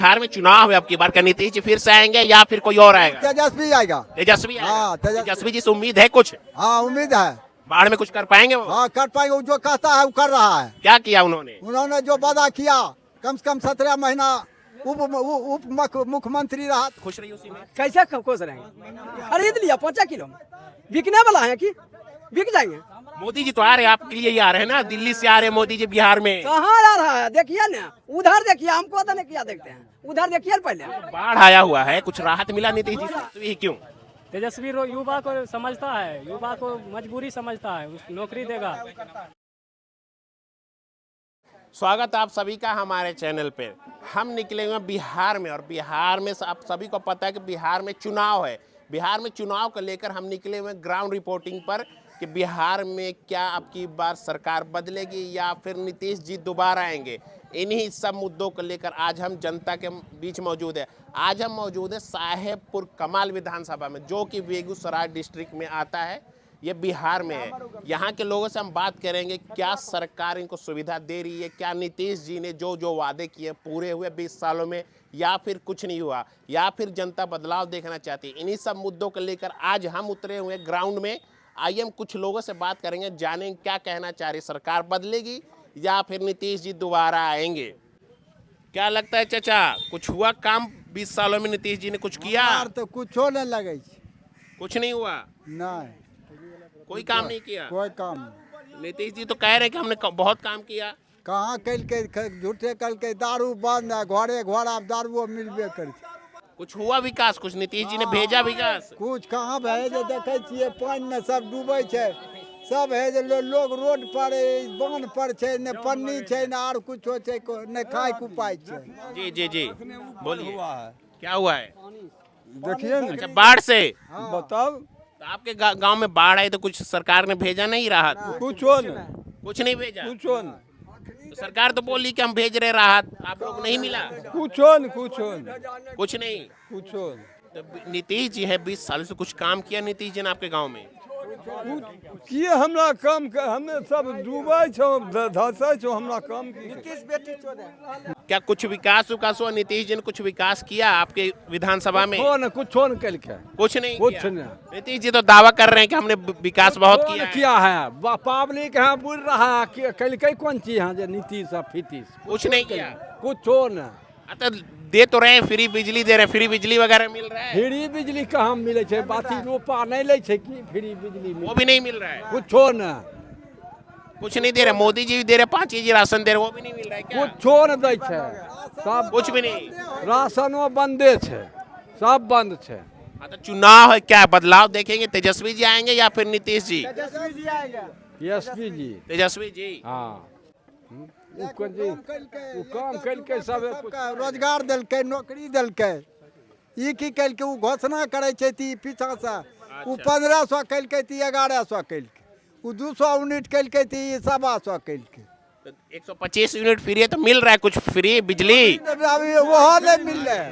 बिहार में चुनाव है, अब की बार का नीतीश जी फिर से आएंगे या फिर कोई और आएगा? तेजस्वी आएगा। तेजस्वी आएगा। हाँ, तेजस्वी जी से उम्मीद है कुछ? हाँ उम्मीद है। बाढ़ में कुछ कर पाएंगे वो? हाँ कर पाएंगे, वो जो कहता है वो कर रहा है। क्या किया उन्होंने? उन्होंने जो वादा किया, कम से कम 17 महीना उप मुख्यमंत्री रहा। खुश रही उसी में? कैसे खुश रहेंगे? खरीद लिया 5 किलो में, बिकने वाला है कि बिक जाएंगे। मोदी जी तो आ रहे हैं आपके लिए ही आ रहे हैं ना, दिल्ली से आ रहे हैं मोदी जी बिहार में। कहाँ आ रहा है देखिए ना, उधर देखिए, हमको तो नहीं किया देखते हैं, उधर देखिए पहले। बाढ़ आया हुआ है, कुछ राहत मिला नीतीश जी से, तो ये क्यों? तेजस्वी युवा को समझता है, युवा को मजबूरी समझता है, उस नौकरी देगा। स्वागत आप सभी का हमारे चैनल पे। हम निकले हुए बिहार में, और बिहार में आप सभी को पता है कि बिहार में चुनाव है। बिहार में चुनाव को लेकर हम निकले हुए ग्राउंड रिपोर्टिंग पर कि बिहार में क्या अब की बार सरकार बदलेगी या फिर नीतीश जी दोबारा आएंगे। इन्हीं सब मुद्दों को लेकर आज हम जनता के बीच मौजूद है। आज हम मौजूद है साहेबपुर कमाल विधानसभा में, जो कि बेगूसराय डिस्ट्रिक्ट में आता है, ये बिहार में है। यहाँ के लोगों से हम बात करेंगे क्या सरकार इनको सुविधा दे रही है, क्या नीतीश जी ने जो जो वादे किए पूरे हुए 20 सालों में, या फिर कुछ नहीं हुआ, या फिर जनता बदलाव देखना चाहती है। इन्हीं सब मुद्दों को लेकर आज हम उतरे हुए ग्राउंड में। आइए हम कुछ लोगों से बात करेंगे, जानेंगे क्या कहना चाह रही, सरकार बदलेगी या फिर नीतीश जी दोबारा आएंगे। क्या लगता है चाचा, कुछ हुआ काम 20 सालों में? नीतीश जी ने कुछ किया? तो कुछ नहीं लगे, कुछ नहीं हुआ, नहीं कोई काम नहीं किया। कोई काम नहीं। नीतीश जी तो कह रहे हैं कि हमने बहुत काम किया। कहाँ कल के झूठे कल के दारू बंद है, घरे घर आप दारू मिलबे कर। कुछ हुआ विकास? कुछ नीतीश जी ने भेजा विकास? कुछ कहाँ भेजे, देखे छियै पानी में सब डूबे छे, सब है जे लोग रोड पर बांध पर छे, न पन्नी छे न और कुछ छे, न खाए के उपाय छे। जी जी जी बोलिए, क्या हुआ है? देखिए अच्छा, बाढ़ से बताओ। तो आपके गांव में बाढ़ आई तो कुछ सरकार ने भेजा नहीं राहत? कुछ नहीं भेजा। तो सरकार तो बोली कि हम भेज रहे राहत, आप लोग नहीं मिला? कुछ नहीं। तो नीतीश जी है 20 साल से, कुछ काम किया नीतीश जी ने आपके गांव में? किए हमरा काम हमें सब डूबे छो धसे छो, हमरा काम क्या कुछ विकास हुआ? नीतीश जी ने कुछ विकास किया आपके विधानसभा में? कुछ न कल के कुछ नहीं कुछ किया। नहीं। नीतीश जी तो दावा कर रहे हैं कि हमने विकास बहुत किया है। पब्लिक है बुल रहा है, कल के कौन चीज है जे नीतीश फीतीश कुछ नहीं किया। कुछ न। तो दे तो रहे, फ्री बिजली दे रहे, फ्री बिजली वगैरह मिल रहा है? फ्री बिजली कहाँ मिले छे? बाती रोपा नहीं ले छे कि फ्री बिजली वो भी नहीं मिल रहा है। कुछ न। कुछ नहीं दे रहे। मोदी जी भी दे रहे, 5 केजी राशन दे रहे, वो भी नहीं मिल रहा है क्या? कुछ न दे छे, सब कुछ भी नहीं। राशनो बंदे छे, सब बंद छे। हाँ, तो चुनाव है, क्या बदलाव देखेंगे? तेजस्वी जी आएंगे या फिर नीतीश जी? तेजस्वी जी। तेजस्वी जी, हाँ वो काम कल सब रोजगार दिलके, नौकरी दिलके। ई की कल के वो घोषणा करे छे ती पीछा से, वो 1500 कल के ती 1100 कल के, वो 200 यूनिट कल के ती 125 कल के। तो 125 यूनिट फ्री है, तो मिल रहा है कुछ फ्री बिजली? अभी वो नहीं मिल रहा है,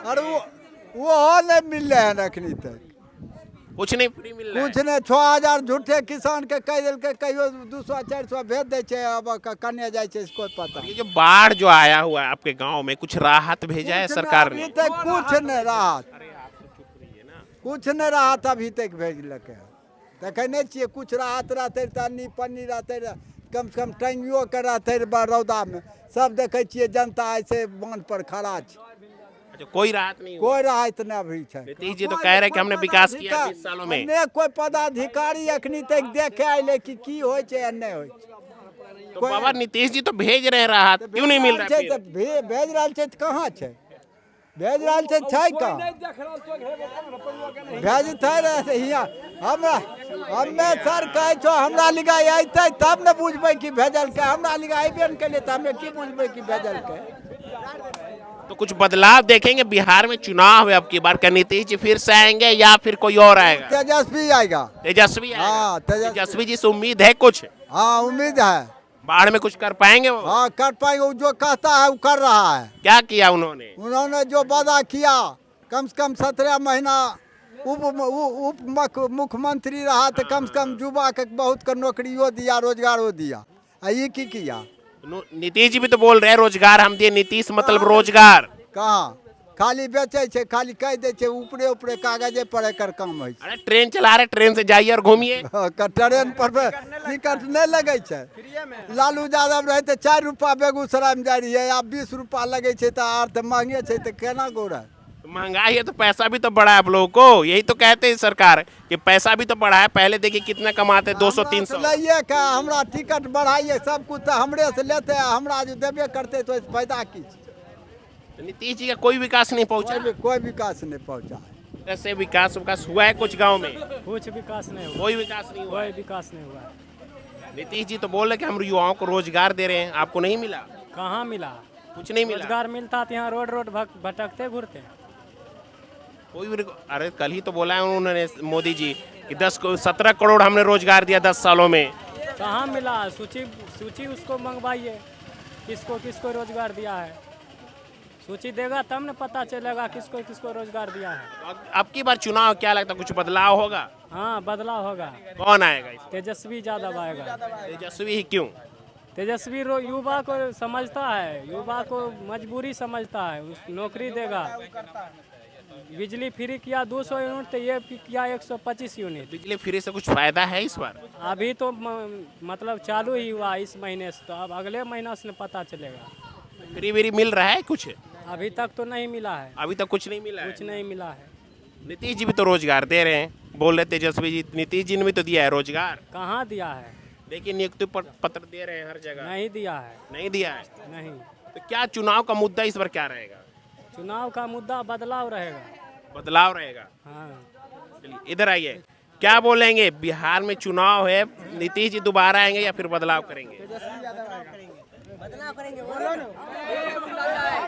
और वो नहीं मिल रहा है अखनी तक। कुछ नहीं फ्री मिल रहा है। कुछ नहीं, 6000 झूठे किसान के कह दिल के, कहियो 200-400 भेज दे छे, अब कन्या जाए छे, कोई पता। ये जो बाढ़ जो आया हुआ है आपके गांव में, कुछ राहत भेजा है सरकार ने? अभी तक कुछ नहीं राहत, कुछ नहीं राहत अभी तक भेजलक। देखे नहीं छियै, कुछ राहत रहते तनी पन्नी रहते, कम से कम टंगियो के रहते रौदा में, सब देखे छियै जनता ऐसे बांध पर खड़ा छै। कोई राहत नहीं हुआ? कोई राहत नहीं अभी छै। नीतीश जी तो कह रहे हैं कि हमने विकास किया 20 सालों में। ने कोई पदाधिकारी अखनी तक देखे आइले कि की होय छै या नहीं होय छै। तो बाबा नीतीश जी तो भेज रहे हैं राहत, क्यों नहीं मिल रहा है? तो भेज रहल छै, कहाँ छै? भेज रहल छै कहाँ? भेज थे हियाँ हमरा, हमे सर कहे छो हमरा लिगा अइतै तब ने बुझबै कि भेजल के, हमरा लिगा अइबे न केलिए त हमे की बुझबै कि भेजल के। तो कुछ बदलाव देखेंगे बिहार में? चुनाव है, अब की बार का नीतीश जी फिर से आएंगे या फिर कोई और आएगा? तेजस्वी आएगा। तेजस्वी आएगा। हाँ, तेजस्वी जी से उम्मीद है कुछ? हाँ उम्मीद है। बाढ़ में कुछ कर पाएंगे वो? हाँ कर पाएंगे, वो जो कहता है वो कर रहा है। क्या किया उन्होंने? उन्होंने जो वादा किया, कम से कम 17 महीना उप मुख्यमंत्री रहा, तो कम से कम युवा के बहुत का नौकरियों दिया, रोजगारों दिया। ये की किया? नीतीश जी भी तो बोल रहे हैं रोजगार हम दिए, नीतीश मतलब रोजगार। कहाँ खाली बेचे छे, खाली कह दे छे ऊपरे ऊपरे कागजे पर एकर काम है। अरे ट्रेन चला रहे, ट्रेन से जाइए और घूमिए। ट्रेन पर टिकट नहीं लगे छे। लालू यादव रहे थे 4 रुपया बेगूसराय में जा रही है, अब 20 रुपया लगे छे तो अर्थ महंगे छे तो केना गोरा। महंगाई है तो पैसा भी तो बढ़ा है आप लोगों को, यही तो कहते हैं सरकार कि पैसा भी तो बढ़ा है। पहले देखिए कितना कमाते 200-300। लइए का हमरा टिकट बढ़ाइए, सब कुछ तो हमरे से लेते हैं, हमरा जो देबे करते तो फायदा की। नीतीश जी का कोई विकास नहीं पहुंचा, कोई विकास नहीं पहुंचा। ऐसे विकास हुआ है कुछ गांव में? कुछ विकास नहीं हुआ, कोई विकास नहीं हुआ। कोई विकास नहीं हुआ। नीतीश जी तो बोल रहे कि हम युवाओं को रोजगार दे रहे हैं, आपको नहीं मिला? कहाँ मिला? कुछ नहीं मिला। रोजगार मिलता तो यहाँ रोड भटकते घूरते। अरे कल ही तो बोला है उन्होंने मोदी जी कि 17 करोड़ हमने रोजगार दिया 10 सालों में। कहाँ मिला? सूची उसको मंगवाइए, किसको किसको रोजगार दिया है। सूची देगा तब न पता चलेगा किसको किसको रोजगार दिया है। अब की बार चुनाव क्या लगता है, कुछ बदलाव होगा? हाँ, बदलाव होगा। कौन आएगा इसमें? तेजस्वी यादव आएगा। तेजस्वी ही क्यों? तेजस्वी युवा को समझता है, युवा को मजबूरी समझता है, नौकरी देगा। बिजली फ्री किया 200 यूनिट, तो ये किया 125 यूनिट। बिजली फ्री से कुछ फायदा है इस बार? अभी तो मतलब चालू ही हुआ इस महीने से, तो अब अगले महीना से पता चलेगा। फ्री मिल रहा है कुछ? अभी तक तो नहीं मिला है। अभी तक कुछ नहीं मिला है? कुछ नहीं मिला है। नीतीश जी भी तो रोजगार दे रहे हैं, बोल रहे तेजस्वी जी। नीतीश जी ने भी तो दिया है रोजगार। कहाँ दिया है? लेकिन नियुक्ति पत्र दे रहे हैं हर जगह। नहीं दिया है। नहीं दिया है? नहीं। तो क्या चुनाव का मुद्दा इस बार क्या रहेगा? चुनाव का मुद्दा बदलाव रहेगा। बदलाव रहेगा। हाँ। चलिए इधर आइए, क्या बोलेंगे? बिहार में चुनाव है, नीतीश जी दोबारा आएंगे या फिर बदलाव करेंगे?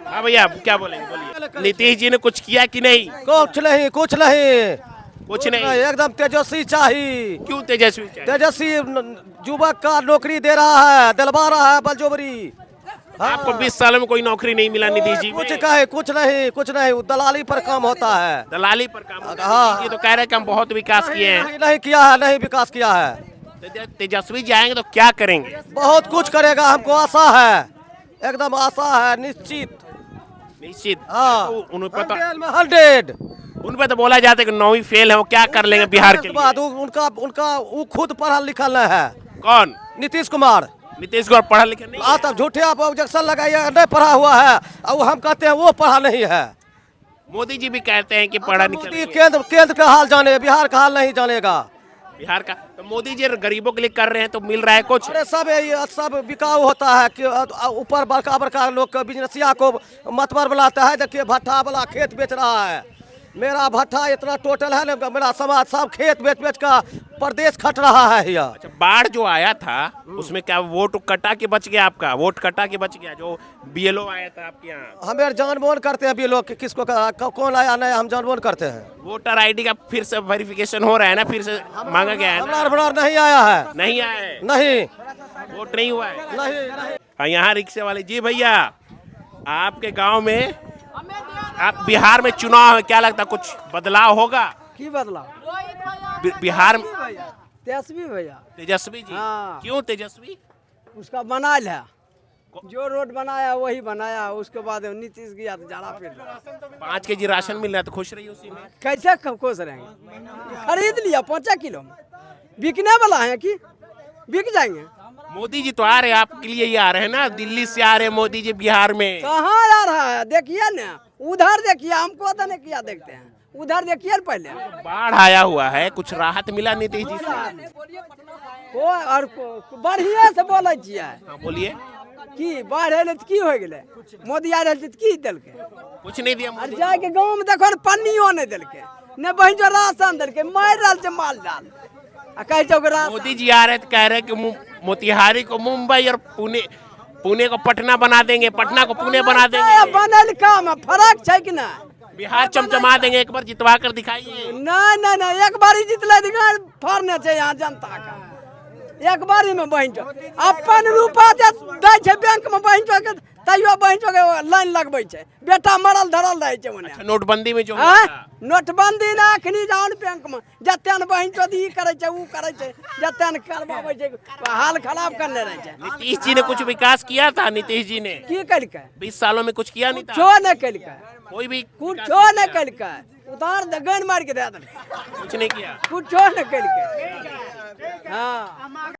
हाँ भैया, क्या बोलेंगे, बोलिए। नीतीश जी ने कुछ किया कि नहीं? कुछ नहीं, कुछ नहीं, कुछ नहीं। एकदम तेजस्वी चाहिए। क्यों तेजस्वी चाहिए? तेजस्वी युवक का नौकरी दे रहा है, दिलवा रहा है बलजोबरी। आपको 20 साल में कोई नौकरी नहीं मिला नीतीश जी में? कुछ कहे, कुछ नहीं, कुछ नहीं, दलाली पर काम होता है। दलाली पर काम होता है। हाँ। नीतीश जी तो कह रहे हैं कि हम बहुत विकास किए हैं। नहीं किया है, नहीं विकास किया है। तेजस्वी जी आएंगे तो क्या करेंगे? बहुत कुछ करेगा, हमको आशा है, एकदम आशा है, निश्चित। निश्चित। हाँ, तो उन पे तो 100। उन पे तो बोला जाता है कि 9वीं फेल है, वो क्या कर लेंगे बिहार के बाद लिए? उनका वो खुद पढ़ा लिखा है। कौन? नीतीश कुमार। नीतीश कुमार पढ़ा लिखा नहीं है? तब झूठे आप ऑब्जेक्शन लगाइए, नहीं पढ़ा हुआ है, और हम कहते हैं वो पढ़ा नहीं है। मोदी जी भी कहते हैं कि पढ़ा मोदी निकल। केंद्र का हाल जाने, बिहार का हाल नहीं जानेगा। बिहार का तो मोदी जी गरीबों के लिए कर रहे हैं तो मिल रहा है कुछ? अरे सब बिकाऊ होता है कि ऊपर बड़का बड़का लोग बिजनेसिया को मतबर बनाता है। देखिए भट्टा वाला खेत बेच रहा है, मेरा भट्टा इतना टोटल है ना, मेरा समाज सब खेत बेच बेच का प्रदेश खट रहा है यहाँ। अच्छा, बाढ़ जो आया था उसमें क्या वोट कटा के बच गया? आपका वोट कटा के बच गया? जो BLO आया था आपके यहाँ, हमें जानबूझ करते हैं BLO किसको कौन आया नहीं, हम जानबूझ करते हैं। वोटर ID का फिर से वेरिफिकेशन हो रहा है ना, फिर से मांगा गया है ना? हमारा नहीं आया है। नहीं आया है? नहीं, वोट नहीं हुआ है? नहीं। यहाँ रिक्शे वाले जी, भैया आपके गांव में, आप बिहार में चुनाव है, क्या लगता है कुछ बदलाव होगा? की बदलाव? बिहार में तेजस्वी भैया। तेजस्वी जी? हाँ। क्यों तेजस्वी? उसका बनाल है, जो रोड बनाया वही बनाया। उसके बाद नीतीश गया तो ज्यादा फिर 5 kg राशन मिल रहा है तो खुश रही उसी में? कैसे खुश रहेंगे? खरीद लिया 5 किलो में, बिकने वाला है कि बिक जाएंगे। मोदी जी तो आ रहे हैं, आपके लिए ही आ रहे हैं ना, दिल्ली से आ रहे हैं मोदी जी बिहार में। कहाँ आ रहा है? देखिए ना, उधर देखिए, हमको तो नहीं किया देखते हैं, उधर देखिए पहले। बाढ़ आया हुआ है, कुछ राहत मिला नीतीश जी से? ओ और बढ़िया से बोले छियै। हाँ, बोलिए। की बाढ़ अल की हो गए? मोदी आ रहे की दिलके? कुछ नहीं दिया और मोदी। जाके गाँव में देखो पन्नियो नहीं दिलके, न बहन जो राशन दिलके, मार रहा से माल डाल। मोदी जी आ रहे थे, कह रहे कि मोतिहारी को मुंबई और पुणे को पटना बना देंगे, पटना को पुणे बना देंगे। बनल काम फर्क है कि ना? बिहार चमचमा देंगे, एक बार जितवा कर दिखाइए। नहीं नहीं नहीं, एक बार ही जितला दिखा फरने चाहिए यहाँ जनता का। एक बार ही में बहन चो अपन रूपा दे बैंक में बहन चो के तैयो बहन के लाइन लगबै छै, बेटा मरल धरल रहै छै ओने। अच्छा, नोटबंदी में जो हुआ हाँ? था। नोटबंदी ना अखनी जान बैंक में जते न बहन चोदी ई करे छै ऊ करे छै, जते न करवाबै छै हाल खराब करने रहे छै। नीतीश जी ने कुछ विकास किया था? नीतीश जी ने की कलकै? 20 सालों में कुछ किया नहीं था? कुछो नहीं कलकै, कोई भी कुछो नहीं कलकै, उधार गन मार के दे देलकै, कुछ नहीं किया। कुछो नहीं कलकै। हाँ